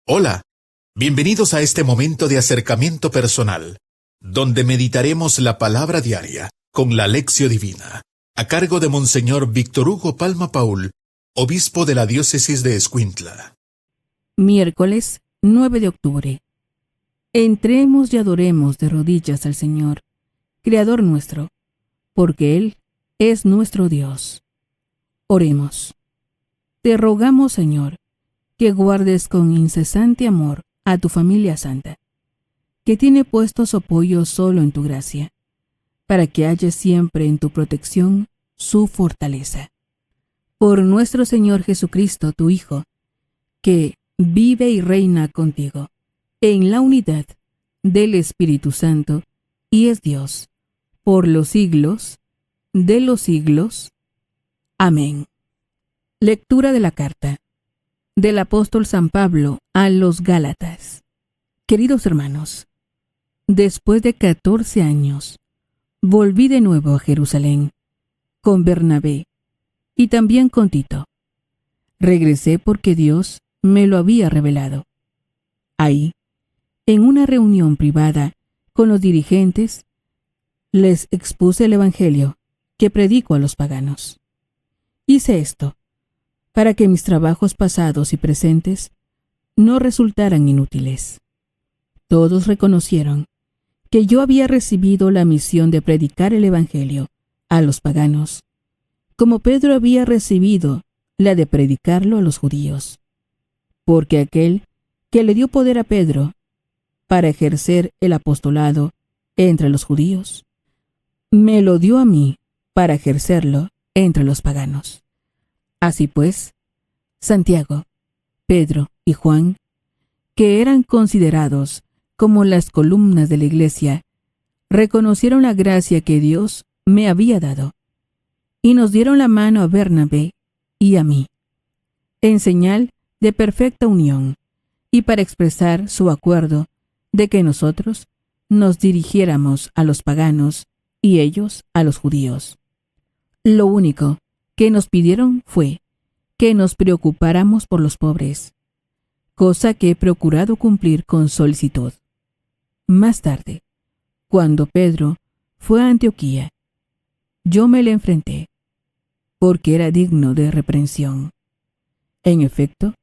Hola, bienvenidos a este momento de acercamiento personal, donde meditaremos la palabra diaria con la Lección Divina, a cargo de Monseñor Víctor Hugo Palma Paul, obispo de la diócesis de Escuintla. Miércoles 9 de octubre. Entremos y adoremos de rodillas al Señor, Creador nuestro, porque Él es nuestro Dios. Oremos. Te rogamos, Señor, que guardes con incesante amor a tu familia santa, que tiene puesto su apoyo solo en tu gracia, para que halles siempre en tu protección su fortaleza. Por nuestro Señor Jesucristo, tu Hijo, que vive y reina contigo, en la unidad del Espíritu Santo, y es Dios, por los siglos de los siglos. Amén. Lectura de la carta del apóstol San Pablo a los Gálatas. Queridos hermanos, después de 14 años, volví de nuevo a Jerusalén, con Bernabé y también con Tito. Regresé porque Dios me lo había revelado. Ahí, en una reunión privada con los dirigentes, les expuse el Evangelio que predico a los paganos. Hice esto para que mis trabajos pasados y presentes no resultaran inútiles. Todos reconocieron que yo había recibido la misión de predicar el Evangelio a los paganos, como Pedro había recibido la de predicarlo a los judíos, porque aquel que le dio poder a Pedro para ejercer el apostolado entre los judíos, me lo dio a mí para ejercerlo entre los paganos. Así pues, Santiago, Pedro y Juan, que eran considerados como las columnas de la iglesia, reconocieron la gracia que Dios me había dado, y nos dieron la mano a Bernabé y a mí, en señal de perfecta unión, y para expresar su acuerdo de que nosotros nos dirigiéramos a los paganos y ellos a los judíos. Lo único que nos pidieron fue que nos preocupáramos por los pobres, cosa que he procurado cumplir con solicitud. Más tarde, cuando Pedro fue a Antioquía, yo me le enfrenté, porque era digno de reprensión. En efecto,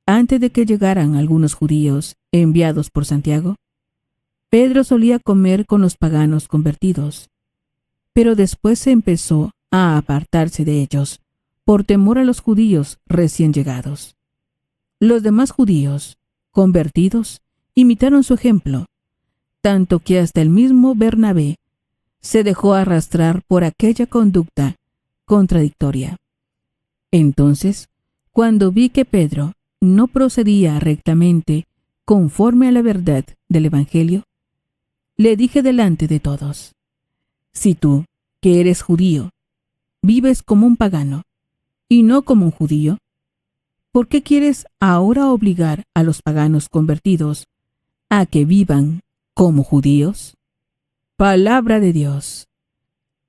antes de que llegaran algunos judíos enviados por Santiago, Pedro solía comer con los paganos convertidos, pero después se empezó a apartarse de ellos por temor a los judíos recién llegados. Los demás judíos convertidos imitaron su ejemplo, tanto que hasta el mismo Bernabé se dejó arrastrar por aquella conducta contradictoria. Entonces, cuando vi que Pedro no procedía rectamente conforme a la verdad del Evangelio, le dije delante de todos: si tú, que eres judío, vives como un pagano y no como un judío, ¿por qué quieres ahora obligar a los paganos convertidos a que vivan como judíos? Palabra de Dios.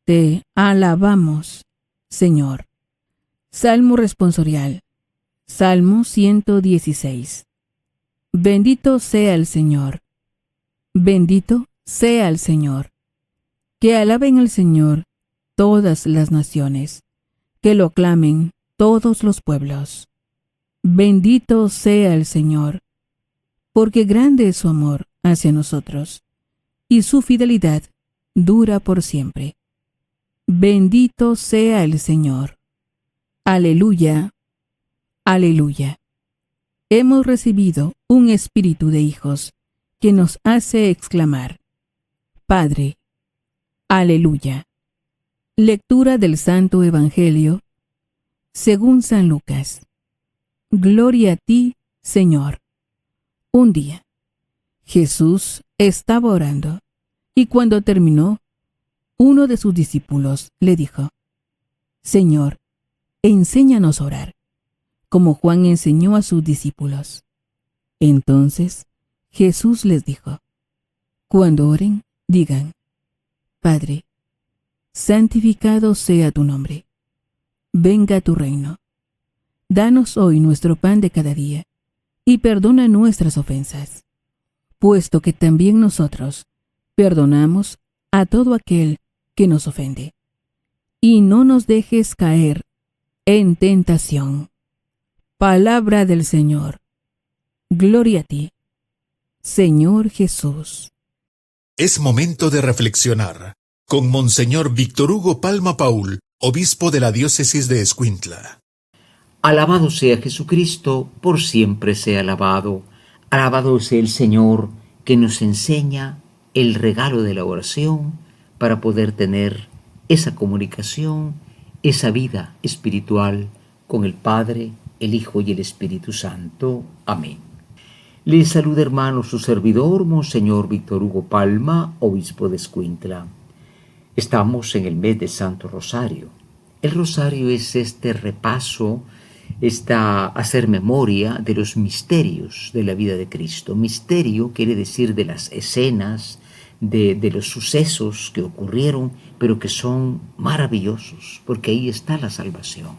Te alabamos, Señor. Salmo responsorial. Salmo 116. Bendito sea el Señor. Bendito sea el Señor. Que alaben al Señor todas las naciones, que lo aclamen todos los pueblos. Bendito sea el Señor, porque grande es su amor hacia nosotros, y su fidelidad dura por siempre. Bendito sea el Señor. Aleluya, aleluya. Hemos recibido un espíritu de hijos que nos hace exclamar: Padre. Aleluya. Lectura del Santo Evangelio según San Lucas. Gloria a ti, Señor. Un día, Jesús estaba orando, y cuando terminó, uno de sus discípulos le dijo: Señor, enséñanos a orar, como Juan enseñó a sus discípulos. Entonces Jesús les dijo: cuando oren, digan: Padre, santificado sea tu nombre. Venga tu reino. Danos hoy nuestro pan de cada día. y perdona nuestras ofensas, puesto que también nosotros perdonamos a todo aquel que nos ofende. Y no nos dejes caer en tentación. Palabra del Señor. Gloria a ti, Señor Jesús. Es momento de reflexionar con Monseñor Víctor Hugo Palma Paul, obispo de la diócesis de Escuintla. Alabado sea Jesucristo, por siempre sea alabado. Alabado sea el Señor, que nos enseña el regalo de la oración para poder tener esa comunicación, esa vida espiritual con el Padre, el Hijo y el Espíritu Santo. Amén. Les saluda, hermano, su servidor, Monseñor Víctor Hugo Palma, obispo de Escuintla. Estamos en el mes de Santo Rosario. El rosario es este repaso, hacer memoria de los misterios de la vida de Cristo. Misterio quiere decir de las escenas, de los sucesos que ocurrieron, pero que son maravillosos, porque ahí está la salvación.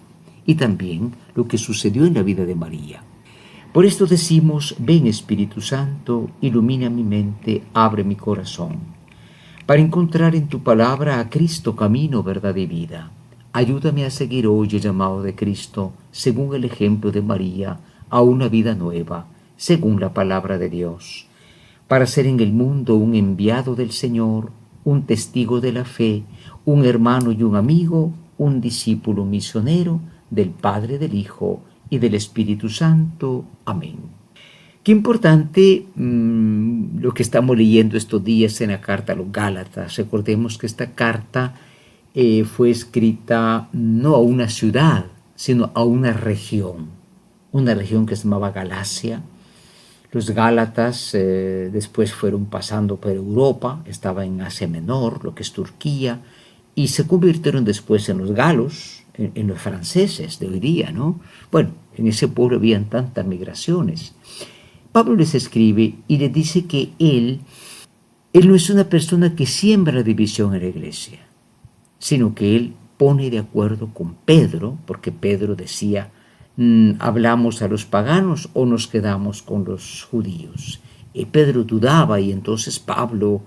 Y también lo que sucedió en la vida de María. Por esto decimos: ven Espíritu Santo, ilumina mi mente, abre mi corazón, para encontrar en tu palabra a Cristo, camino, verdad y vida. Ayúdame a seguir hoy el llamado de Cristo, según el ejemplo de María, a una vida nueva, según la palabra de Dios, para ser en el mundo un enviado del Señor, un testigo de la fe, un hermano y un amigo, un discípulo misionero del Padre, del Hijo y del Espíritu Santo. Amén. Qué importante lo que estamos leyendo estos días en la carta a los Gálatas. Recordemos que esta carta fue escrita no a una ciudad, sino a una región que se llamaba Galacia. Los Gálatas después fueron pasando por Europa, estaba en Asia Menor, lo que es Turquía, y se convirtieron después en los galos, en los franceses de hoy día, ¿no? Bueno, en ese pueblo habían tantas migraciones. Pablo les escribe y les dice que él no es una persona que siembra división en la iglesia, sino que él pone de acuerdo con Pedro, porque Pedro decía: ¿hablamos a los paganos o nos quedamos con los judíos? Pedro dudaba, y entonces Pablo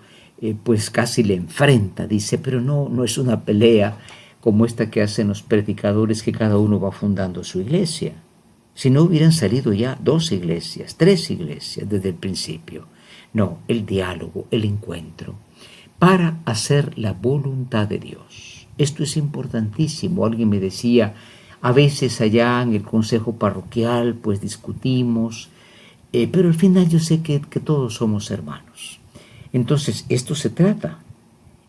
pues casi le enfrenta, dice: pero no es una pelea como esta que hacen los predicadores, que cada uno va fundando su iglesia. Si no, hubieran salido ya 2 iglesias, 3 iglesias desde el principio. No, el diálogo, el encuentro, para hacer la voluntad de Dios. Esto es importantísimo. Alguien me decía: a veces allá en el consejo parroquial pues discutimos, pero al final yo sé que todos somos hermanos. Entonces esto se trata.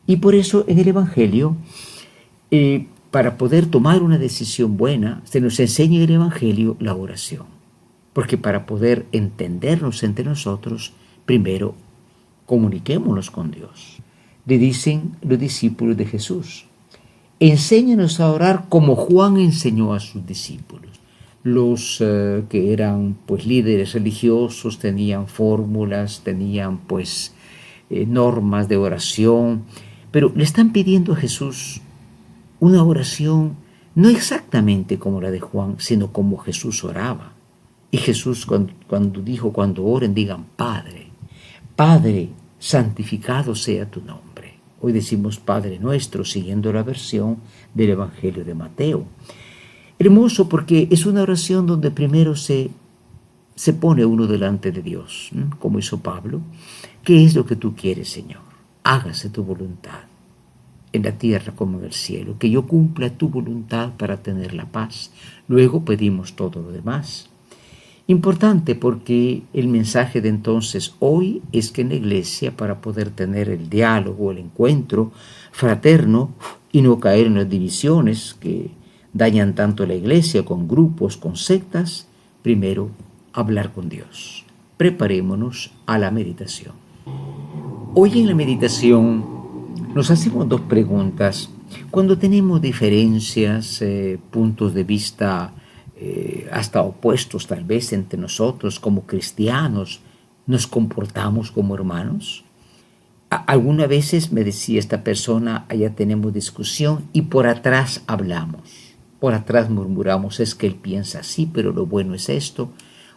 Y por eso en el Evangelio, para poder tomar una decisión buena, se nos enseña en el Evangelio la oración. Porque para poder entendernos entre nosotros, primero comuniquémonos con Dios. Le dicen los discípulos de Jesús: enséñanos a orar como Juan enseñó a sus discípulos. Los que eran pues líderes religiosos tenían fórmulas, tenían pues normas de oración, pero le están pidiendo a Jesús una oración no exactamente como la de Juan, sino como Jesús oraba. Y Jesús cuando dijo: cuando oren, digan: Padre, Padre, santificado sea tu nombre. Hoy decimos Padre Nuestro, siguiendo la versión del Evangelio de Mateo. Hermoso, porque es una oración donde primero se pone uno delante de Dios, como hizo Pablo. ¿Qué es lo que tú quieres, Señor? Hágase tu voluntad, en la tierra como en el cielo, que yo cumpla tu voluntad para tener la paz. Luego pedimos todo lo demás. Importante, porque el mensaje de entonces hoy es que en la iglesia, para poder tener el diálogo, el encuentro fraterno y no caer en las divisiones que dañan tanto la iglesia, con grupos, con sectas, primero hablar con Dios. Preparémonos a la meditación. Hoy en la meditación nos hacemos 2 preguntas. Cuando tenemos diferencias, puntos de vista hasta opuestos tal vez entre nosotros como cristianos, ¿nos comportamos como hermanos? Algunas veces me decía esta persona: allá tenemos discusión y por atrás hablamos, por atrás murmuramos: es que él piensa así, pero lo bueno es esto.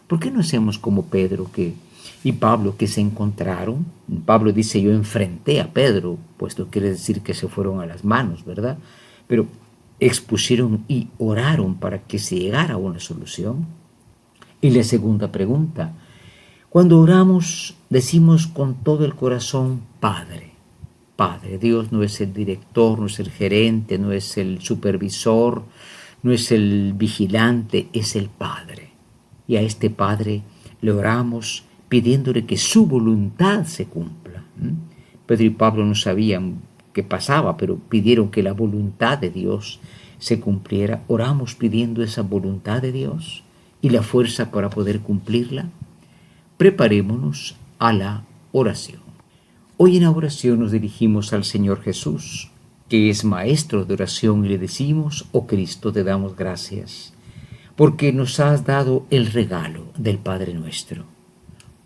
¿Por qué no hacemos como Pedro y Pablo, que se encontraron? Pablo dice, yo enfrenté a Pedro, puesto quiere decir que se fueron a las manos, ¿verdad? Pero expusieron y oraron para que se llegara a una solución. Y la segunda pregunta, cuando oramos decimos con todo el corazón, Padre. Padre, Dios no es el director, no es el gerente, no es el supervisor, no es el vigilante, es el Padre. Y a este Padre le oramos pidiéndole que su voluntad se cumpla. Pedro y Pablo no sabían qué pasaba, pero pidieron que la voluntad de Dios se cumpliera. Oramos pidiendo esa voluntad de Dios y la fuerza para poder cumplirla. Preparémonos a la oración. Hoy en la oración nos dirigimos al Señor Jesús, que es maestro de oración, y le decimos, oh Cristo, te damos gracias, porque nos has dado el regalo del Padre Nuestro.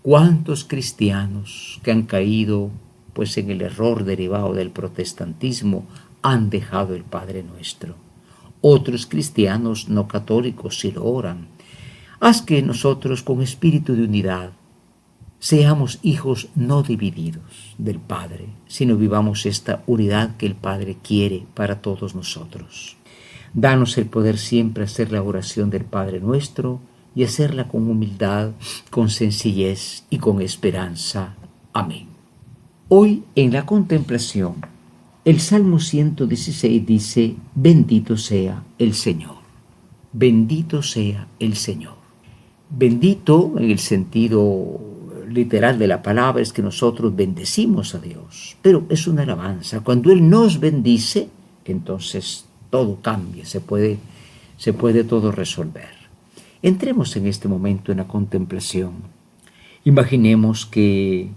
¿Cuántos cristianos que han caído pues en el error derivado del protestantismo han dejado el Padre Nuestro? Otros cristianos no católicos sí lo oran. Haz que nosotros con espíritu de unidad seamos hijos no divididos del Padre, sino vivamos esta unidad que el Padre quiere para todos nosotros. Danos el poder siempre hacer la oración del Padre Nuestro y hacerla con humildad, con sencillez y con esperanza. Amén. Hoy en la contemplación, el Salmo 116 dice, bendito sea el Señor. Bendito sea el Señor. Bendito en el sentido literal de la palabra es que nosotros bendecimos a Dios, pero es una alabanza. Cuando Él nos bendice, entonces todo cambia, se puede todo resolver. Entremos en este momento en la contemplación. Imaginemos que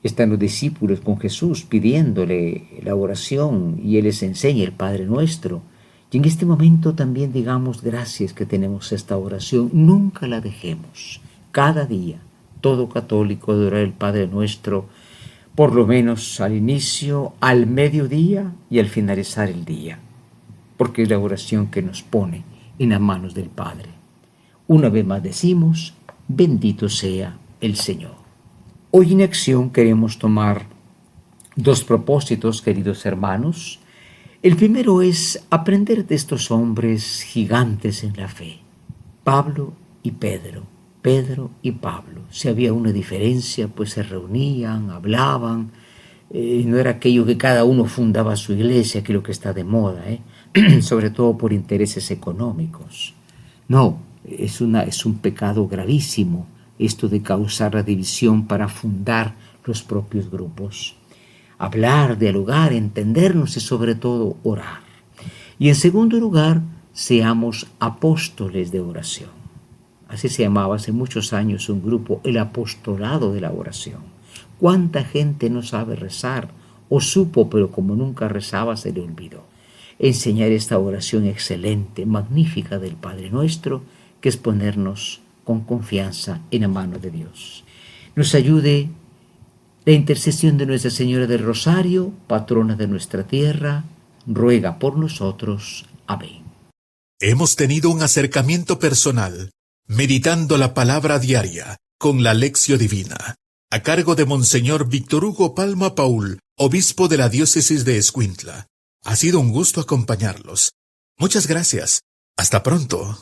están los discípulos con Jesús pidiéndole la oración y Él les enseña el Padre Nuestro. Y en este momento también digamos gracias que tenemos esta oración, nunca la dejemos. Cada día todo católico debe orar el Padre Nuestro, por lo menos al inicio, al mediodía y al finalizar el día, porque es la oración que nos pone en las manos del Padre. Una vez más decimos, bendito sea el Señor. Hoy en acción queremos tomar dos propósitos, queridos hermanos. El primero es aprender de estos hombres gigantes en la fe, Pablo y Pedro. Pedro y Pablo. Si había una diferencia, pues se reunían, hablaban. No era aquello que cada uno fundaba su iglesia, que es lo que está de moda, sobre todo por intereses económicos. No, es un pecado gravísimo esto de causar la división para fundar los propios grupos. Hablar, dialogar, entendernos y sobre todo orar. Y en segundo lugar, seamos apóstoles de oración. Así se llamaba hace muchos años un grupo, el apostolado de la oración. ¿Cuánta gente no sabe rezar? O supo, pero como nunca rezaba, se le olvidó. Enseñar esta oración excelente, magnífica del Padre Nuestro, que es ponernos con confianza en la mano de Dios. Nos ayude la intercesión de Nuestra Señora del Rosario, patrona de nuestra tierra, ruega por nosotros. Amén. Hemos tenido un acercamiento personal, meditando la palabra diaria con la Lección Divina, a cargo de Monseñor Víctor Hugo Palma Paul, obispo de la diócesis de Escuintla. Ha sido un gusto acompañarlos. Muchas gracias. Hasta pronto.